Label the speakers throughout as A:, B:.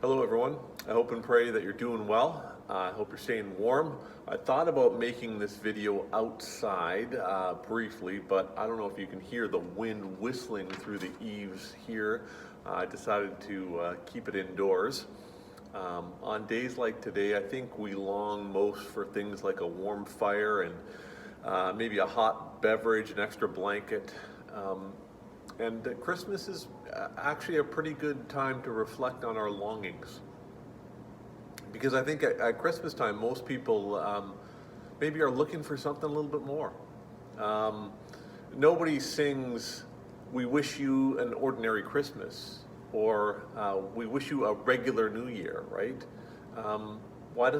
A: Hello everyone. I hope and pray that you're doing well. I hope you're staying warm. I thought about making this video outside briefly, but I don't know if you can hear the wind whistling through the eaves here. I decided to keep it indoors. On days like today, I think we long most for things like a warm fire and maybe a hot beverage, an extra blanket. And Christmas is actually a pretty good time to reflect on our longings. Because I think at Christmas time, most people maybe are looking for something a little bit more. Nobody sings, "We wish you an ordinary Christmas," or "We wish you a regular New Year," right? Why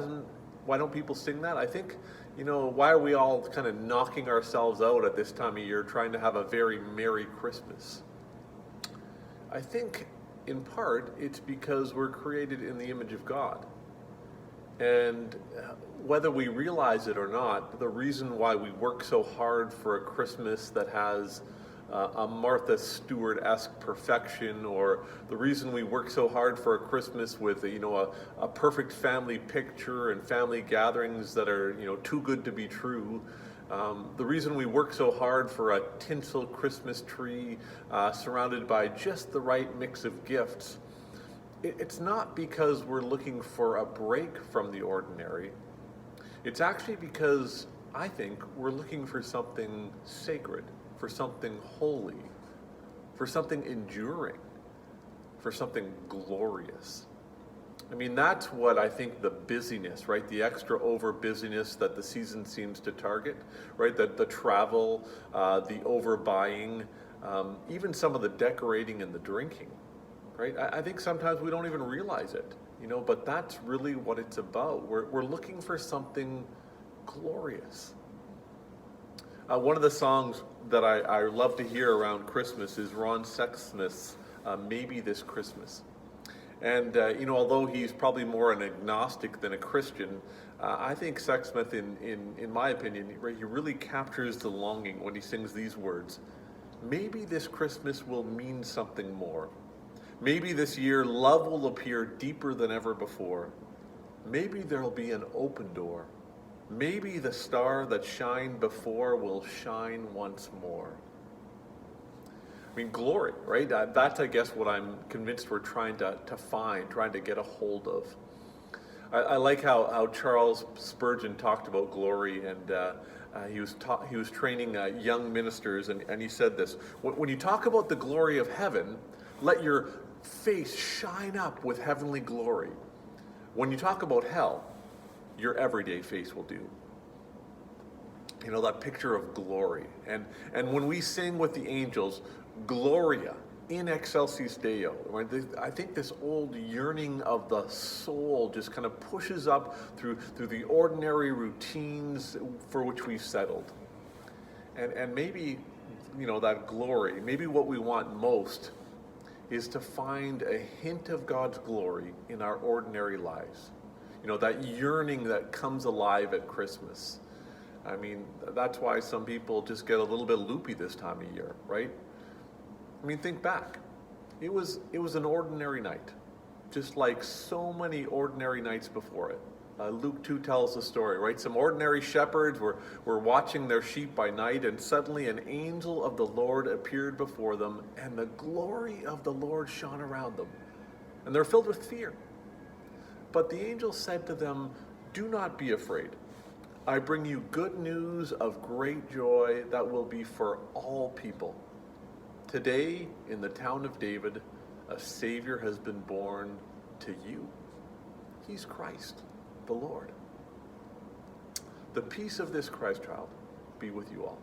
A: don't people sing that? I think, why are we all kind of knocking ourselves out at this time of year trying to have a very Merry Christmas? I think in part it's because we're created in the image of God. And whether we realize it or not, the reason why we work so hard for a Christmas that has a Martha Stewart-esque perfection, or the reason we work so hard for a Christmas with a perfect family picture and family gatherings that are too good to be true, the reason we work so hard for a tinsel Christmas tree surrounded by just the right mix of gifts, it's not because we're looking for a break from the ordinary. It's actually because I think we're looking for something sacred, for something holy, for something enduring, for something glorious. I mean, that's what I think the busyness, right? The extra over busyness that the season seems to target, right? The travel, the overbuying, even some of the decorating and the drinking, right? I think sometimes we don't even realize it, but that's really what it's about. We're looking for something glorious. One of the songs that I love to hear around Christmas is Ron Sexsmith's "Maybe This Christmas." And although he's probably more an agnostic than a Christian, I think Sexsmith, in my opinion, he really captures the longing when he sings these words: "Maybe this Christmas will mean something more. Maybe this year love will appear deeper than ever before. Maybe there'll be an open door. Maybe the star that shined before will shine once more." I mean, glory, right? That's, I guess, what I'm convinced we're trying to find, trying to get a hold of. I like how Charles Spurgeon talked about glory, and he was training young ministers, and he said this: when you talk about the glory of heaven, let your face shine up with heavenly glory. When you talk about hell, your everyday face will do. That picture of glory. And when we sing with the angels, Gloria in excelsis Deo, right? I think this old yearning of the soul just kind of pushes up through the ordinary routines for which we've settled. And maybe, that glory, maybe what we want most is to find a hint of God's glory in our ordinary lives. That yearning that comes alive at Christmas. I mean, that's why some people just get a little bit loopy this time of year, right? I mean, think back. It was an ordinary night, just like so many ordinary nights before it. Luke 2 tells the story, right? Some ordinary shepherds were watching their sheep by night, and suddenly an angel of the Lord appeared before them, and the glory of the Lord shone around them. And they're filled with fear. But the angel said to them, "Do not be afraid. I bring you good news of great joy that will be for all people. Today, in the town of David, a Savior has been born to you. He's Christ, the Lord." The peace of this Christ child be with you all.